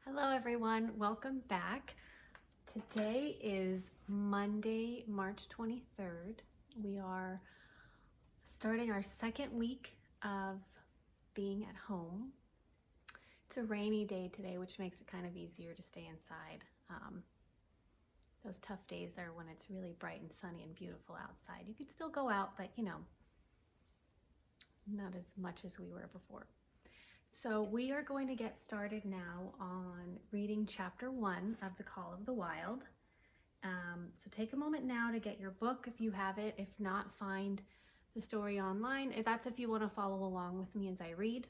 Hello everyone, welcome back. Today is Monday, March 23rd. We are starting our second week of being at home. It's a rainy day today, which makes it kind of easier to stay inside. Those tough days are when it's really bright and sunny and beautiful outside. You could still go out, but not as much as we were before. So we are going to get started now on reading chapter 1 of The Call of the Wild. So take a moment now to get your book if you have it. If not, find the story online. That's if you want to follow along with me as I read.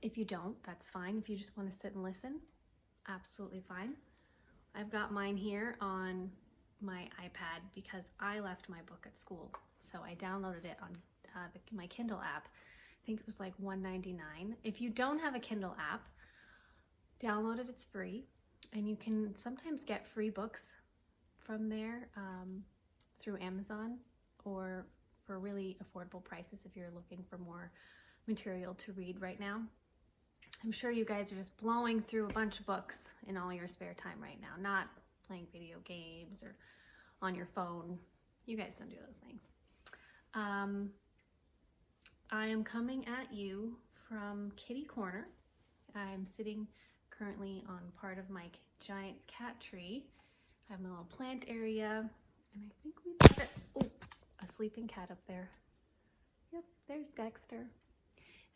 If you don't, that's fine. If you just want to sit and listen, absolutely fine. I've got mine here on my iPad because I left my book at school. So I downloaded it on my Kindle app. I think it was like $1.99. If you don't have a Kindle app, download it, it's free. And you can sometimes get free books from there through Amazon or for really affordable prices if you're looking for more material to read right now. I'm sure you guys are just blowing through a bunch of books in all your spare time right now, not playing video games or on your phone. You guys don't do those things. I am coming at you from Kitty Corner. I'm sitting currently on part of my giant cat tree. I have my little plant area, and I think we've got a sleeping cat up there. Yep, there's Dexter.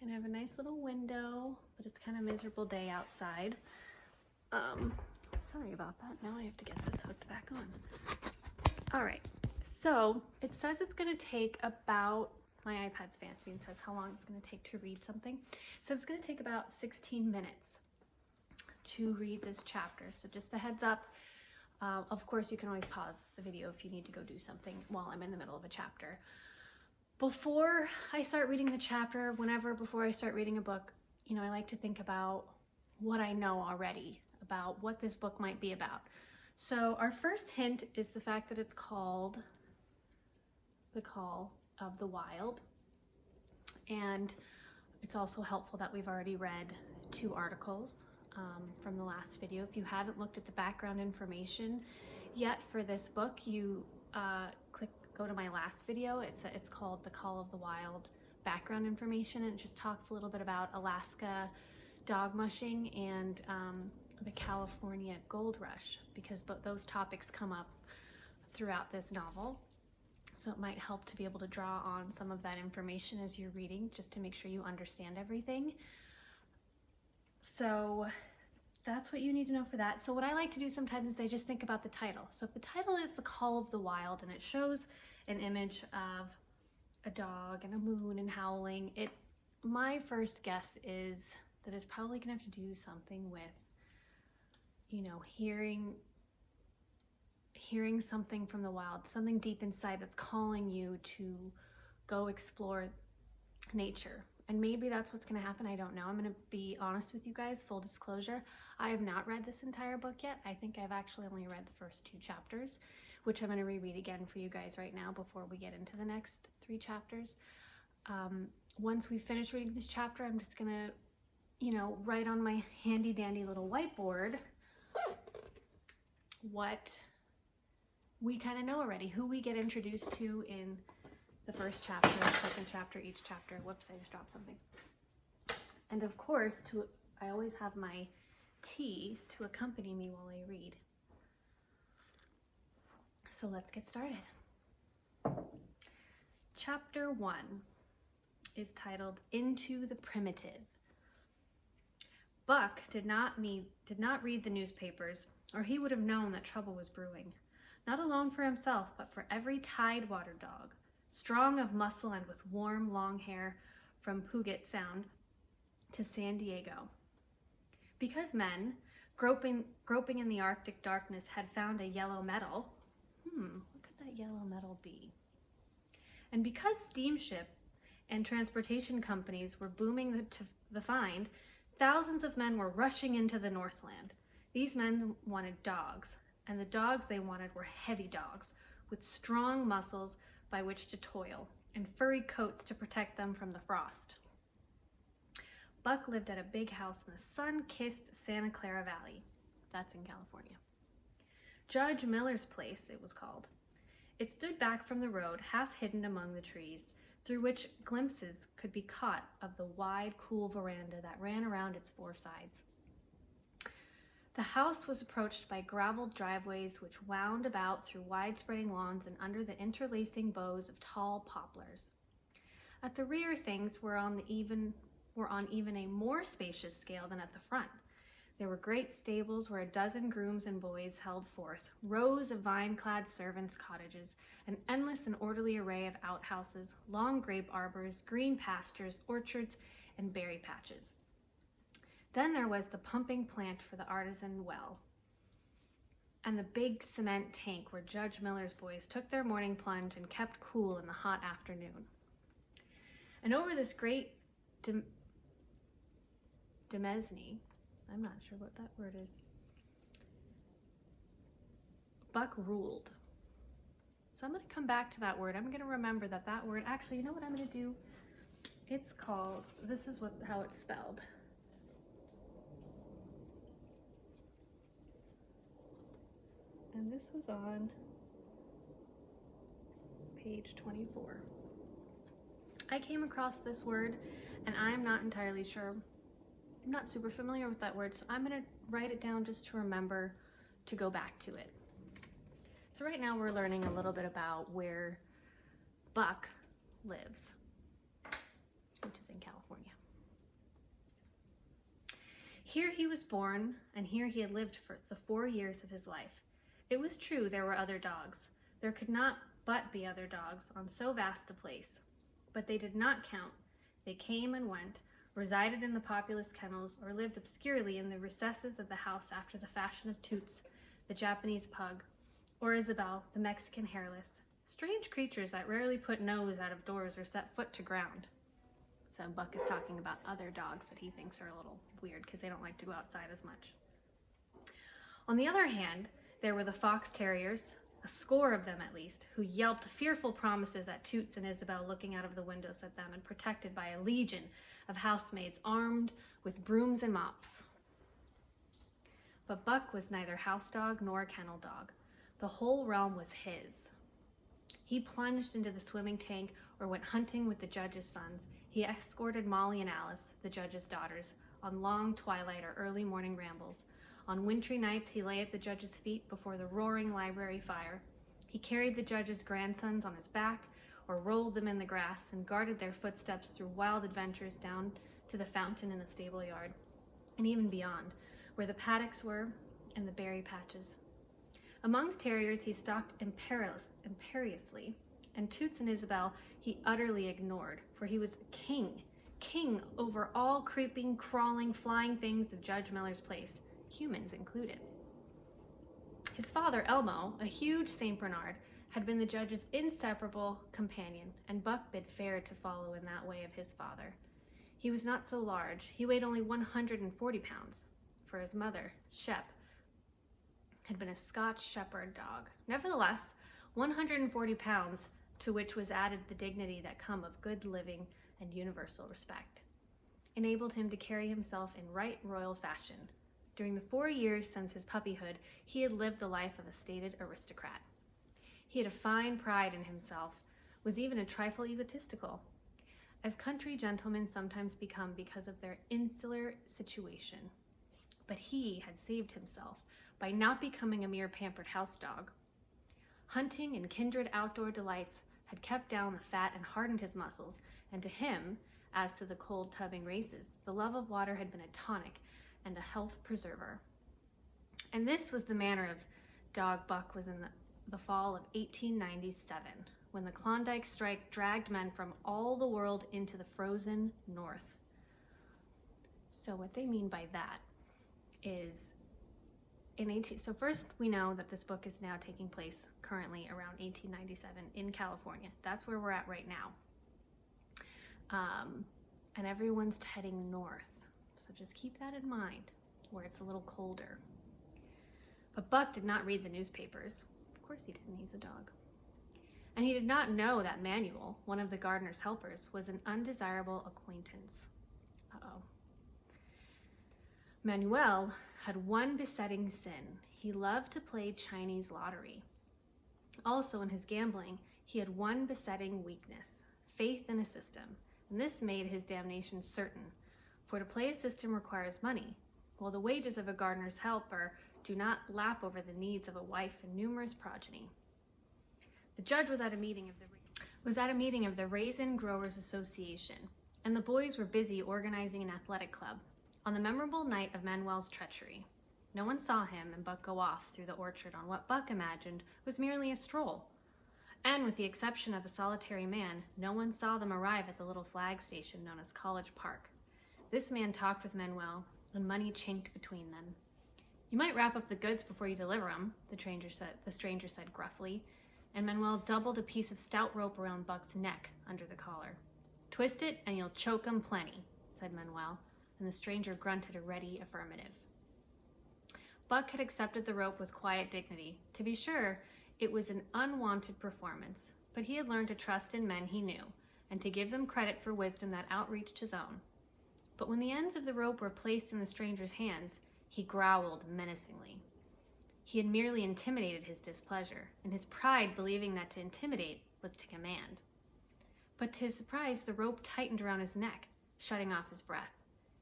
And I have a nice little window, but it's kind of a miserable day outside. Sorry about that. Now I have to get this hooked back on. All right, so it says it's gonna take about, my iPad's fancy and says how long it's going to take to read something. So it's going to take about 16 minutes to read this chapter. So just a heads up. Of course, you can always pause the video if you need to go do something while I'm in the middle of a chapter. Before I start reading the chapter, before I start reading a book, I like to think about what I know already about what this book might be about. So our first hint is the fact that it's called The Call of the Wild, and it's also helpful that we've already read 2 articles from the last video. If you haven't looked at the background information yet for this book, you go to my last video. It's called The Call of the Wild background information, and it just talks a little bit about Alaska dog mushing and the California gold rush, because those topics come up throughout this novel. So it might help to be able to draw on some of that information as you're reading, just to make sure you understand everything. So that's what you need to know for that. So what I like to do sometimes is I just think about the title. So if the title is The Call of the Wild and it shows an image of a dog and a moon and howling, my first guess is that it's probably gonna have to do something with, hearing something from the wild, something deep inside that's calling you to go explore nature. And maybe that's what's going to happen. I don't know. I'm going to be honest with you guys, full disclosure. I have not read this entire book yet. I think I've actually only read the first 2 chapters, which I'm going to reread again for you guys right now before we get into the next 3 chapters. Once we finish reading this chapter, I'm just going to, write on my handy dandy little whiteboard what we kind of know already, who we get introduced to in the first chapter, second chapter, each chapter. Whoops, I just dropped something. And of course, I always have my tea to accompany me while I read. So let's get started. Chapter 1 is titled Into the Primitive. Buck did not read the newspapers, or he would have known that trouble was brewing. Not alone for himself, but for every Tidewater dog, strong of muscle and with warm, long hair from Puget Sound to San Diego. Because men, groping in the Arctic darkness, had found a yellow metal, what could that yellow metal be? And because steamship and transportation companies were booming the find, thousands of men were rushing into the Northland. These men wanted dogs, and the dogs they wanted were heavy dogs with strong muscles by which to toil and furry coats to protect them from the frost. Buck lived at a big house in the sun-kissed Santa Clara Valley. That's in California. Judge Miller's place, it was called. It stood back from the road, half hidden among the trees, through which glimpses could be caught of the wide, cool veranda that ran around its four sides. The house was approached by graveled driveways which wound about through wide-spreading lawns and under the interlacing boughs of tall poplars. At the rear, things were on even a more spacious scale than at the front. There were great stables where a dozen grooms and boys held forth, rows of vine-clad servants' cottages, an endless and orderly array of outhouses, long grape arbors, green pastures, orchards, and berry patches. Then there was the pumping plant for the artisan well, and the big cement tank where Judge Miller's boys took their morning plunge and kept cool in the hot afternoon. And over this great demesne, I'm not sure what that word is, Buck ruled. So I'm going to come back to that word. I'm going to remember that word, actually, you know what I'm going to do? It's called, this is how it's spelled. And this was on page 24. I came across this word, and I'm not entirely sure. I'm not super familiar with that word, so I'm going to write it down just to remember to go back to it. So right now we're learning a little bit about where Buck lives, which is in California. Here he was born, and here he had lived for the 4 years of his life. It was true there were other dogs. There could not but be other dogs on so vast a place. But they did not count. They came and went, resided in the populous kennels, or lived obscurely in the recesses of the house after the fashion of Toots, the Japanese pug, or Isabel, the Mexican hairless. Strange creatures that rarely put nose out of doors or set foot to ground. So Buck is talking about other dogs that he thinks are a little weird because they don't like to go outside as much. On the other hand, there were the fox terriers, a score of them at least, who yelped fearful promises at Toots and Isabel looking out of the windows at them and protected by a legion of housemaids armed with brooms and mops. But Buck was neither house dog nor kennel dog. The whole realm was his. He plunged into the swimming tank or went hunting with the judge's sons. He escorted Molly and Alice, the judge's daughters, on long twilight or early morning rambles. On wintry nights, he lay at the judge's feet before the roaring library fire. He carried the judge's grandsons on his back or rolled them in the grass and guarded their footsteps through wild adventures down to the fountain in the stable yard, and even beyond, where the paddocks were and the berry patches. Among the terriers, he stalked imperiously, and Toots and Isabel he utterly ignored, for he was king over all creeping, crawling, flying things of Judge Miller's place, humans included. His father, Elmo, a huge St. Bernard, had been the judge's inseparable companion, and Buck bid fair to follow in that way of his father. He was not so large. He weighed only 140 pounds, for his mother, Shep, had been a Scotch shepherd dog. Nevertheless, 140 pounds, to which was added the dignity that come of good living and universal respect, enabled him to carry himself in right royal fashion. During the 4 years since his puppyhood, he had lived the life of a stated aristocrat. He had a fine pride in himself, was even a trifle egotistical, as country gentlemen sometimes become because of their insular situation. But he had saved himself by not becoming a mere pampered house dog. Hunting and kindred outdoor delights had kept down the fat and hardened his muscles, and to him, as to the cold tubbing races, the love of water had been a tonic and a health preserver. And this was the manner of dog Buck was in the fall of 1897, when the Klondike strike dragged men from all the world into the frozen north. So what they mean by that is, so first we know that this book is now taking place currently around 1897 in California. That's where we're at right now. And everyone's heading north. So just keep that in mind, where it's a little colder. But Buck did not read the newspapers. Of course he didn't, he's a dog. And he did not know that Manuel, one of the gardener's helpers, was an undesirable acquaintance. Uh-oh. Manuel had one besetting sin. He loved to play Chinese lottery. Also, in his gambling, he had one besetting weakness, faith in a system, and this made his damnation certain. For to play a system requires money, while the wages of a gardener's helper do not lap over the needs of a wife and numerous progeny. The judge was at a meeting of the Raisin Growers Association, and the boys were busy organizing an athletic club on the memorable night of Manuel's treachery. No one saw him and Buck go off through the orchard on what Buck imagined was merely a stroll. And with the exception of a solitary man, no one saw them arrive at the little flag station known as College Park. This man talked with Manuel, and money chinked between them. "You might wrap up the goods before you deliver them," the stranger said gruffly, and Manuel doubled a piece of stout rope around Buck's neck under the collar. "Twist it and you'll choke 'em plenty," said Manuel, and the stranger grunted a ready affirmative. Buck had accepted the rope with quiet dignity. To be sure, it was an unwanted performance, but he had learned to trust in men he knew, and to give them credit for wisdom that outreached his own. But when the ends of the rope were placed in the stranger's hands, he growled menacingly. He had merely intimidated his displeasure, and his pride believing that to intimidate was to command. But to his surprise, the rope tightened around his neck, shutting off his breath.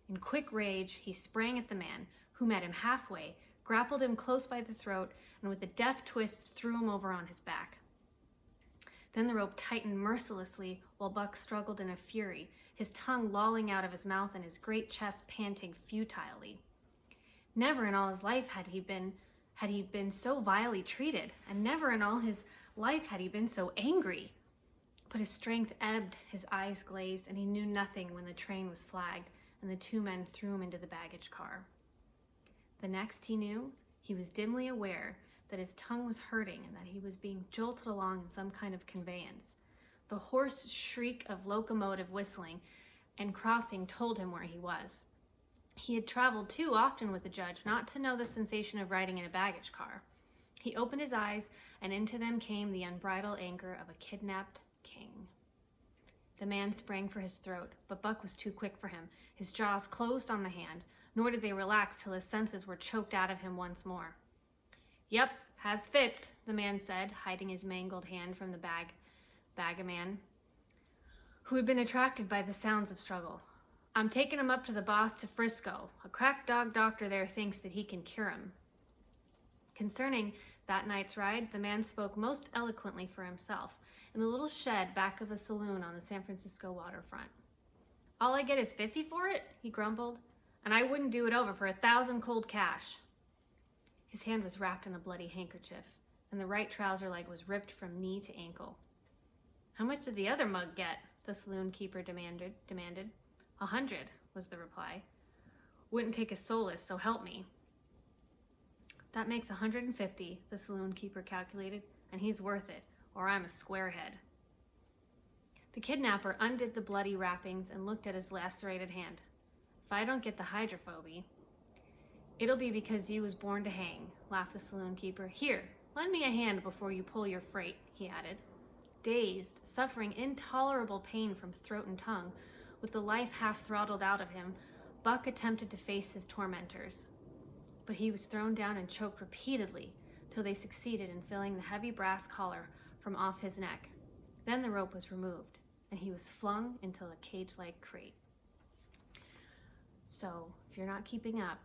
In quick rage, he sprang at the man, who met him halfway, grappled him close by the throat, and with a deft twist threw him over on his back. Then the rope tightened mercilessly while Buck struggled in a fury, his tongue lolling out of his mouth and his great chest panting futilely. Never in all his life had he been so vilely treated, and never in all his life had he been so angry. But his strength ebbed, his eyes glazed, and he knew nothing when the train was flagged and the two men threw him into the baggage car. The next he knew, he was dimly aware that his tongue was hurting and that he was being jolted along in some kind of conveyance. The hoarse shriek of locomotive whistling and crossing told him where he was. He had traveled too often with the judge not to know the sensation of riding in a baggage car. He opened his eyes, and into them came the unbridled anger of a kidnapped king. The man sprang for his throat, but Buck was too quick for him. His jaws closed on the hand, nor did they relax till his senses were choked out of him once more. "Yep, has fits," the man said, hiding his mangled hand from the bagaman, who had been attracted by the sounds of struggle. "I'm taking him up to the boss to Frisco. A crack dog doctor there thinks that he can cure him." Concerning that night's ride, the man spoke most eloquently for himself in the little shed back of a saloon on the San Francisco waterfront. "All I get is 50 for it," he grumbled, "and I wouldn't do it over for 1,000 cold cash." His hand was wrapped in a bloody handkerchief, and the right trouser leg was ripped from knee to ankle. "How much did the other mug get?" the saloon keeper demanded. 100, was the reply. "Wouldn't take a solace, so help me." "That makes 150, the saloon keeper calculated, "and he's worth it, or I'm a squarehead." The kidnapper undid the bloody wrappings and looked at his lacerated hand. "If I don't get the hydrophoby, it'll be because you was born to hang," laughed the saloon keeper. "Here, lend me a hand before you pull your freight," he added. Dazed, suffering intolerable pain from throat and tongue, with the life half throttled out of him, Buck attempted to face his tormentors. But he was thrown down and choked repeatedly till they succeeded in filling the heavy brass collar from off his neck. Then the rope was removed, and he was flung into a cage-like crate. So, if you're not keeping up,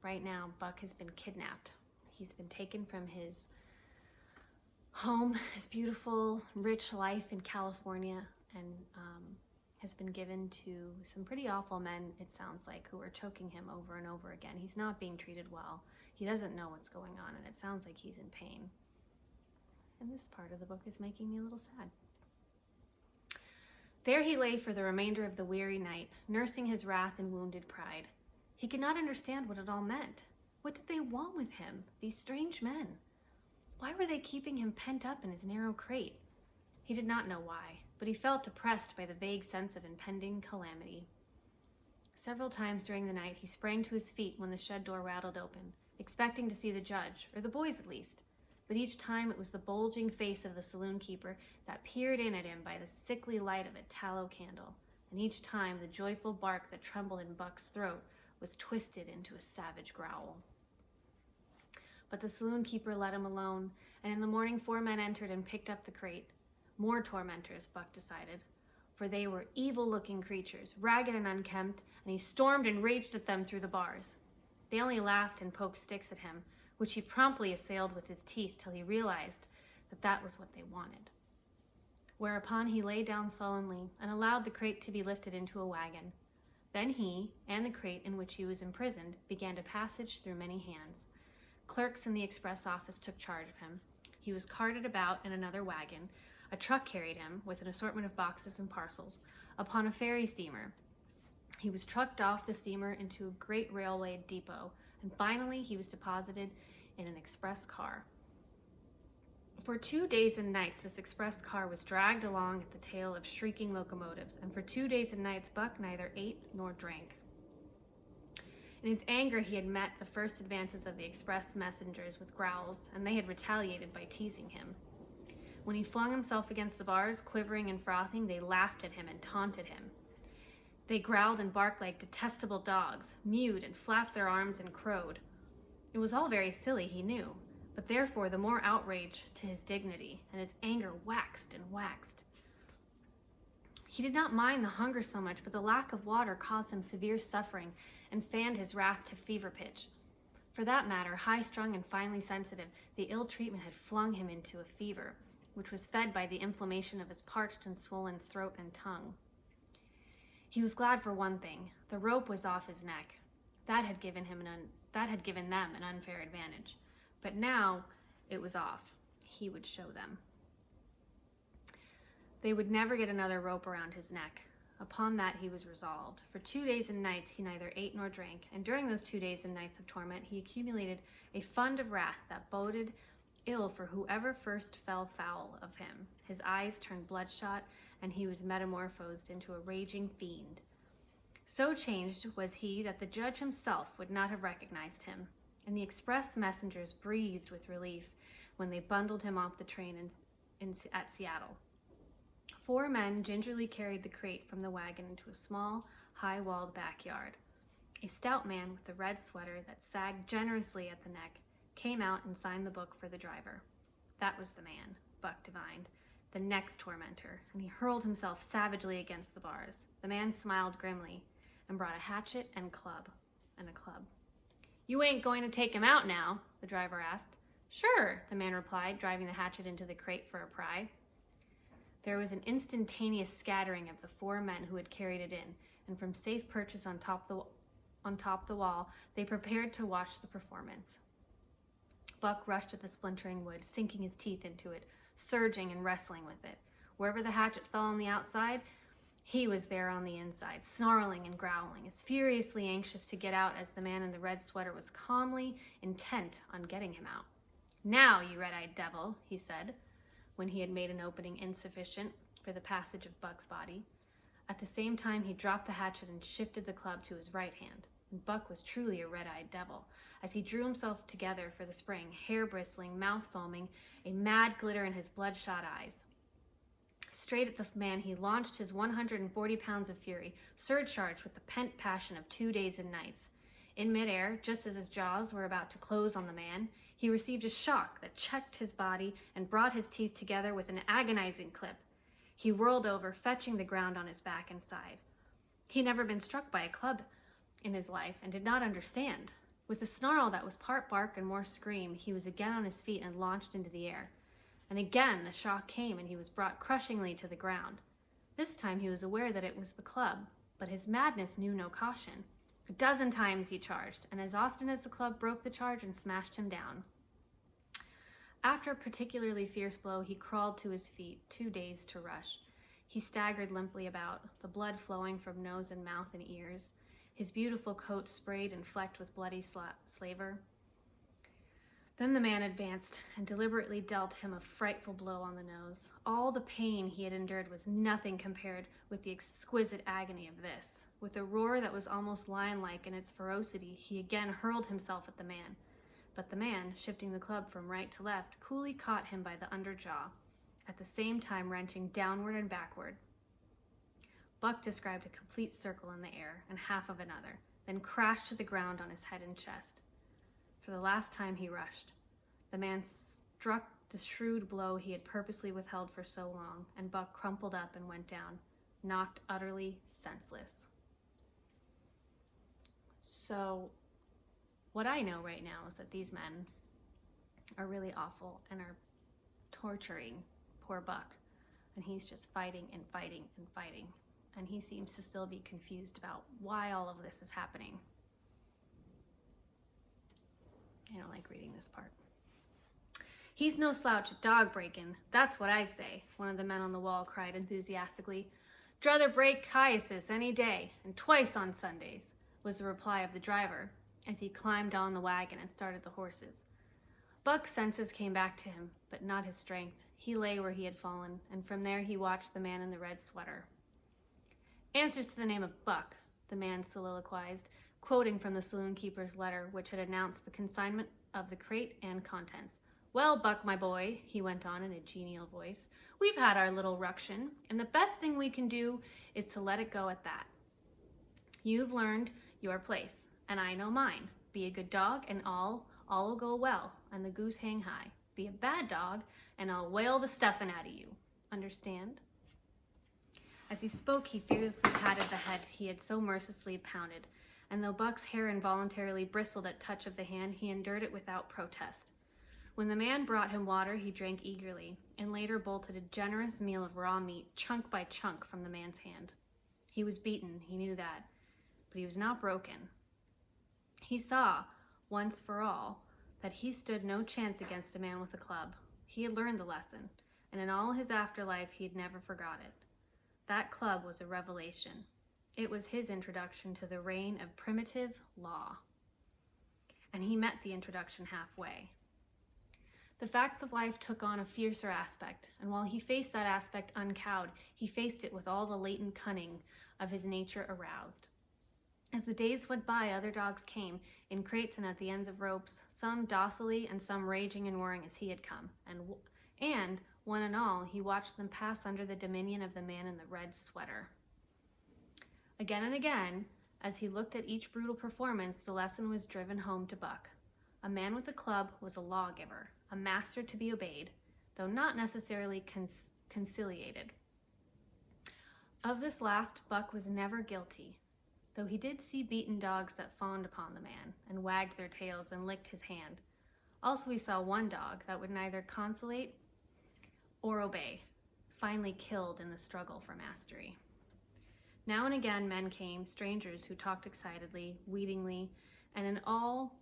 right now Buck has been kidnapped. He's been taken from his home, his beautiful, rich life in California, and has been given to some pretty awful men, it sounds like, who are choking him over and over again. He's not being treated well. He doesn't know what's going on, and it sounds like he's in pain. And this part of the book is making me a little sad. There he lay for the remainder of the weary night, nursing his wrath and wounded pride. He could not understand what it all meant. What did they want with him, these strange men? Why were they keeping him pent up in his narrow crate? He did not know why, but he felt oppressed by the vague sense of impending calamity. Several times during the night he sprang to his feet when the shed door rattled open, expecting to see the judge, or the boys at least. But each time it was the bulging face of the saloon keeper that peered in at him by the sickly light of a tallow candle, and each time the joyful bark that trembled in Buck's throat was twisted into a savage growl. But the saloon keeper let him alone, and in the morning 4 men entered and picked up the crate. More tormentors, Buck decided, for they were evil-looking creatures, ragged and unkempt, and he stormed and raged at them through the bars. They only laughed and poked sticks at him, which he promptly assailed with his teeth till he realized that that was what they wanted. Whereupon he lay down sullenly and allowed the crate to be lifted into a wagon. Then he, and the crate in which he was imprisoned, began to passage through many hands. Clerks in the express office took charge of him. He was carted about in another wagon. A truck carried him, with an assortment of boxes and parcels, upon a ferry steamer. He was trucked off the steamer into a great railway depot, and finally he was deposited in an express car. For 2 days and nights, this express car was dragged along at the tail of shrieking locomotives, and for 2 days and nights, Buck neither ate nor drank. In his anger, he had met the first advances of the express messengers with growls, and they had retaliated by teasing him. When he flung himself against the bars, quivering and frothing, they laughed at him and taunted him. They growled and barked like detestable dogs, mewed and flapped their arms and crowed. It was all very silly, he knew, but therefore the more outrage to his dignity, and his anger waxed and waxed. He did not mind the hunger so much, but the lack of water caused him severe suffering and fanned his wrath to fever pitch. For that matter, high-strung and finely sensitive, the ill treatment had flung him into a fever, which was fed by the inflammation of his parched and swollen throat and tongue. He was glad for one thing: the rope was off his neck. That had given them an unfair advantage. But now it was off. He would show them. They would never get another rope around his neck. Upon that he was resolved. For 2 days and nights he neither ate nor drank, and during those 2 days and nights of torment he accumulated a fund of wrath that boded ill for whoever first fell foul of him. His eyes turned bloodshot, and he was metamorphosed into a raging fiend. So changed was he that the judge himself would not have recognized him, and the express messengers breathed with relief when they bundled him off the train at Seattle. 4 men gingerly carried the crate from the wagon into a small, high-walled backyard. A stout man with a red sweater that sagged generously at the neck came out and signed the book for the driver. That was the man, Buck divined, the next tormentor, and he hurled himself savagely against the bars. The man smiled grimly and brought a hatchet and a club. "You ain't going to take him out now?" the driver asked. "Sure," the man replied, driving the hatchet into the crate for a pry. There was an instantaneous scattering of the 4 men who had carried it in, and from safe perches on top the wall, they prepared to watch the performance. Buck rushed at the splintering wood, sinking his teeth into it, surging and wrestling with it. Wherever the hatchet fell on the outside, he was there on the inside, snarling and growling, as furiously anxious to get out as the man in the red sweater was calmly intent on getting him out. "Now, you red-eyed devil," he said, when he had made an opening insufficient for the passage of Buck's body. At the same time, he dropped the hatchet and shifted the club to his right hand. And Buck was truly a red-eyed devil, as he drew himself together for the spring, hair bristling, mouth foaming, a mad glitter in his bloodshot eyes. Straight at the man he launched his 140 pounds of fury, surcharged with the pent passion of 2 days and nights. In midair, just as his jaws were about to close on the man, he received a shock that checked his body and brought his teeth together with an agonizing clip. He whirled over, fetching the ground on his back and side. He had never been struck by a club in his life and did not understand. With a snarl that was part bark and more scream, he was again on his feet and launched into the air. And again the shock came, and he was brought crushingly to the ground. This time he was aware that it was the club, but his madness knew no caution. 12 times he charged, and as often as the club broke the charge and smashed him down. After a particularly fierce blow, he crawled to his feet, too dazed to rush. He staggered limply about, the blood flowing from nose and mouth and ears, his beautiful coat sprayed and flecked with bloody slaver. Then the man advanced and deliberately dealt him a frightful blow on the nose. All the pain he had endured was nothing compared with the exquisite agony of this. With a roar that was almost lion-like in its ferocity, he again hurled himself at the man. But the man, shifting the club from right to left, coolly caught him by the underjaw, at the same time wrenching downward and backward. Buck described a complete circle in the air and half of another. then crashed to the ground on his head and chest. For the last time he rushed. The man struck the shrewd blow he had purposely withheld for so long, and Buck crumpled up and went down, knocked utterly senseless. So, what I know right now is that these men are really awful and are torturing poor Buck, and he's just fighting and fighting and fighting, and he seems to still be confused about why all of this is happening. I don't like reading this part. He's no slouch at dog breaking, that's what I say, one of the men on the wall cried enthusiastically. Druther break Caius's any day, and twice on Sundays, was the reply of the driver, as he climbed on the wagon and started the horses. Buck's senses came back to him, but not his strength. He lay where he had fallen, and from there he watched the man in the red sweater. Answers to the name of Buck, the man soliloquized, quoting from the saloon keeper's letter, which had announced the consignment of the crate and contents. Well, Buck, my boy, he went on in a genial voice, we've had our little ruction, and the best thing we can do is to let it go at that. You've learned your place, and I know mine. Be a good dog, and all'll go well, and the goose hang high. Be a bad dog, and I'll whale the stuffin' out of you. Understand? As he spoke, he fiercely patted the head he had so mercilessly pounded, and though Buck's hair involuntarily bristled at touch of the hand, he endured it without protest. When the man brought him water, he drank eagerly, and later bolted a generous meal of raw meat, chunk by chunk, from the man's hand. He was beaten, he knew that, but he was not broken. He saw, once for all, that he stood no chance against a man with a club. He had learned the lesson, and in all his afterlife he had never forgot it. That club was a revelation. It was his introduction to the reign of primitive law. And he met the introduction halfway. The facts of life took on a fiercer aspect, and while he faced that aspect uncowed, he faced it with all the latent cunning of his nature aroused. As the days went by, other dogs came, in crates and at the ends of ropes, some docilely and some raging and whirring as he had come, and one and all, he watched them pass under the dominion of the man in the red sweater. Again and again, as he looked at each brutal performance, the lesson was driven home to Buck. A man with a club was a lawgiver, a master to be obeyed, though not necessarily conciliated. Of this last, Buck was never guilty, though he did see beaten dogs that fawned upon the man, and wagged their tails and licked his hand. Also he saw one dog that would neither conciliate or obey, finally killed in the struggle for mastery. Now and again men came, strangers who talked excitedly, wheedlingly, and in all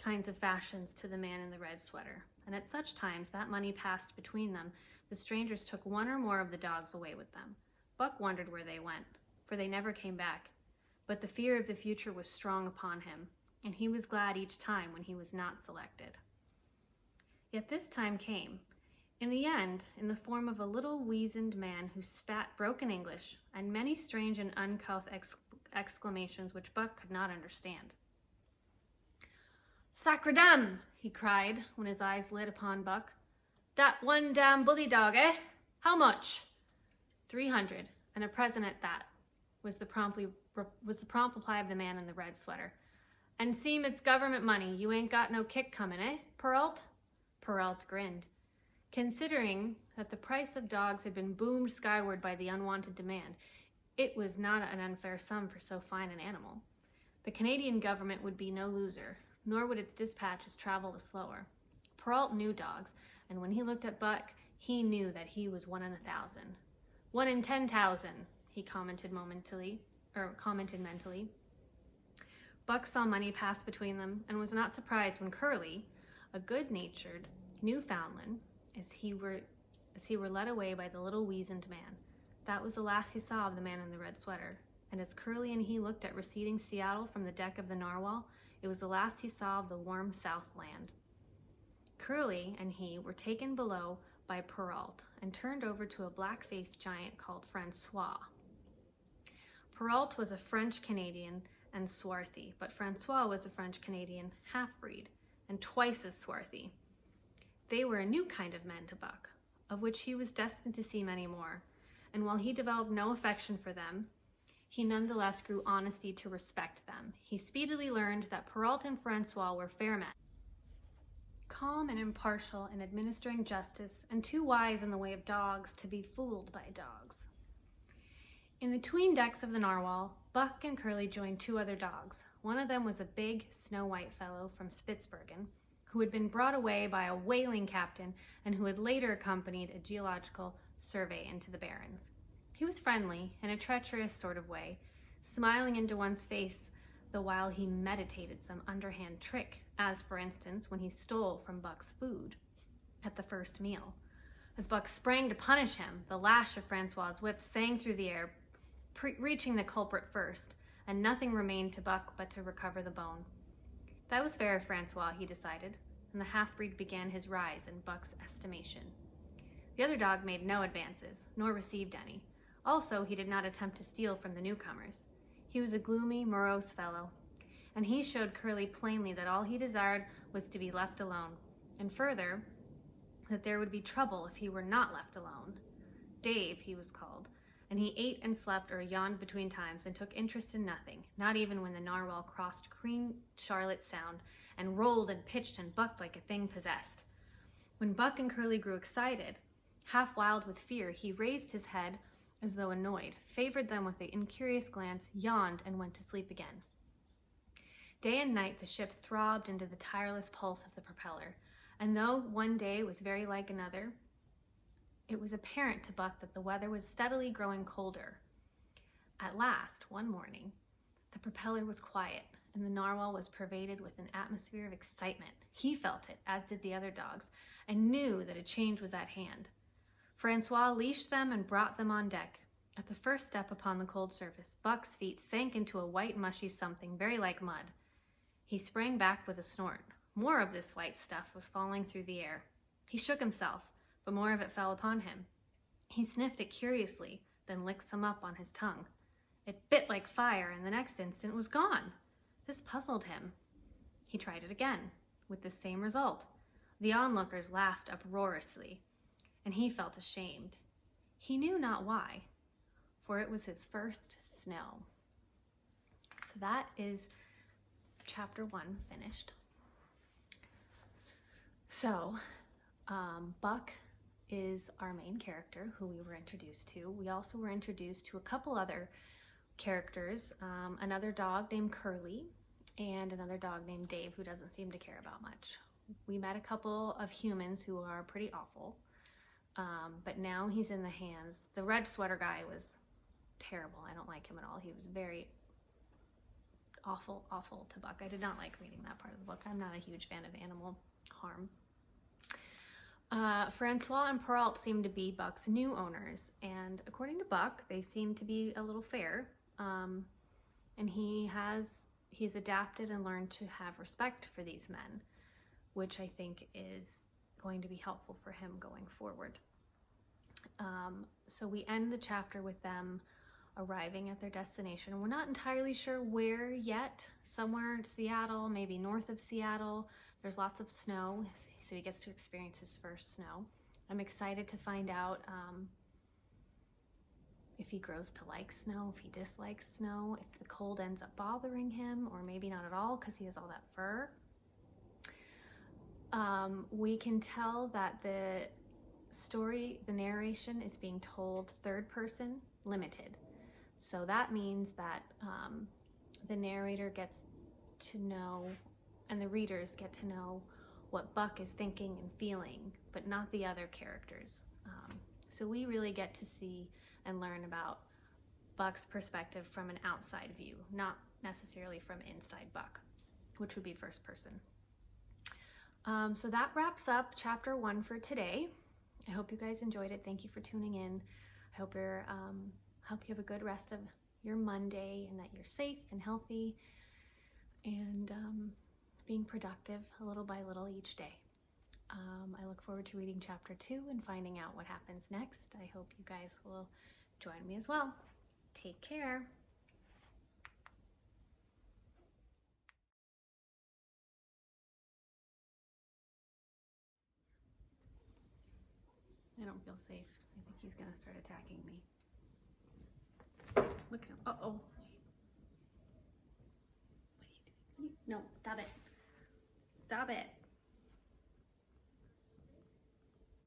kinds of fashions to the man in the red sweater, and at such times that money passed between them. The strangers took one or more of the dogs away with them. Buck wondered where they went, for they never came back, but the fear of the future was strong upon him, and he was glad each time when he was not selected. Yet this time came, in the end, in the form of a little weazened man who spat broken English and many strange and uncouth exclamations which Buck could not understand. "Sacredam!" he cried when his eyes lit upon Buck. "Dat one damn bully dog, eh? How much?" 300, and a present at that, was the prompt reply of the man in the red sweater. "And seem it's government money, you ain't got no kick coming, eh, Perrault?" Perrault grinned. Considering that the price of dogs had been boomed skyward by the unwanted demand, it was not an unfair sum for so fine an animal. The Canadian government would be no loser, nor would its dispatches travel the slower. Perrault knew dogs, and when he looked at Buck, he knew that he was 1 in 1,000. 1 in 10,000, he commented mentally. Buck saw money pass between them, and was not surprised when Curly, a good-natured Newfoundland, as he were led away by the little weazened man. That was the last he saw of the man in the red sweater, and as Curly and he looked at receding Seattle from the deck of the Narwhal, it was the last he saw of the warm South land. Curly and he were taken below by Perrault and turned over to a black-faced giant called Francois. Perrault was a French-Canadian and swarthy, but Francois was a French-Canadian half-breed and twice as swarthy. They were a new kind of men to Buck, of which he was destined to see many more, and while he developed no affection for them, he nonetheless grew honesty to respect them. He speedily learned that Perrault and Francois were fair men, calm and impartial in administering justice, and too wise in the way of dogs to be fooled by dogs. In the 'tween decks of the Narwhal, Buck and Curly joined 2 other dogs. One of them was a big, snow-white fellow from Spitzbergen, who had been brought away by a whaling captain and who had later accompanied a geological survey into the Barrens. He was friendly, in a treacherous sort of way, smiling into one's face the while he meditated some underhand trick, as, for instance, when he stole from Buck's food at the first meal. As Buck sprang to punish him, the lash of Francois's whip sang through the air, reaching the culprit first, and nothing remained to Buck but to recover the bone. That was fair of Francois, he decided, and the half-breed began his rise in Buck's estimation. The other dog made no advances, nor received any. Also, he did not attempt to steal from the newcomers. He was a gloomy, morose fellow, and he showed Curly plainly that all he desired was to be left alone, and further, that there would be trouble if he were not left alone. Dave, he was called, and he ate and slept or yawned between times and took interest in nothing, not even when the Narwhal crossed Queen Charlotte Sound and rolled and pitched and bucked like a thing possessed. When Buck and Curly grew excited, half wild with fear, he raised his head as though annoyed, favored them with an incurious glance, yawned, and went to sleep again. Day and night the ship throbbed into the tireless pulse of the propeller, and though one day was very like another, it was apparent to Buck that the weather was steadily growing colder. At last, one morning, the propeller was quiet, and the Narwhal was pervaded with an atmosphere of excitement. He felt it, as did the other dogs, and knew that a change was at hand. Francois leashed them and brought them on deck. At the first step upon the cold surface, Buck's feet sank into a white mushy something very like mud. He sprang back with a snort. More of this white stuff was falling through the air. He shook himself, but more of it fell upon him. He sniffed it curiously, then licked some up on his tongue. It bit like fire, and the next instant was gone. This puzzled him. He tried it again, with the same result. The onlookers laughed uproariously, and he felt ashamed. He knew not why, for it was his first snow. So that is chapter 1 finished. So, Buck is our main character who we were introduced to. We also were introduced to a couple other characters, another dog named Curly and another dog named Dave who doesn't seem to care about much. We met a couple of humans who are pretty awful, but now he's in the hands. The red sweater guy was terrible. I don't like him at all. He was very awful to Buck. I did not like reading that part of the book. I'm not a huge fan of animal harm. Francois and Perrault seem to be Buck's new owners, and according to Buck, they seem to be a little fair, and he's adapted and learned to have respect for these men, which I think is going to be helpful for him going forward. So we end the chapter with them arriving at their destination. We're not entirely sure where yet, somewhere in Seattle, maybe north of Seattle. There's lots of snow, so he gets to experience his first snow. I'm excited to find out if he grows to like snow, if he dislikes snow, if the cold ends up bothering him, or maybe not at all because he has all that fur. We can tell that the story, the narration is being told third person limited. So that means that the narrator gets to know, and the readers get to know what Buck is thinking and feeling, but not the other characters. So we really get to see and learn about Buck's perspective from an outside view, not necessarily from inside Buck, which would be first person. So that wraps up chapter 1 for today. I hope you guys enjoyed it. Thank you for tuning in. I hope you have a good rest of your Monday and that you're safe and healthy and being productive little by little each day. I look forward to reading chapter 2 and finding out what happens next. I hope you guys will join me as well. Take care. I don't feel safe. I think he's gonna start attacking me. Look at him. Uh-oh. What are you doing? No, stop it. Stop it.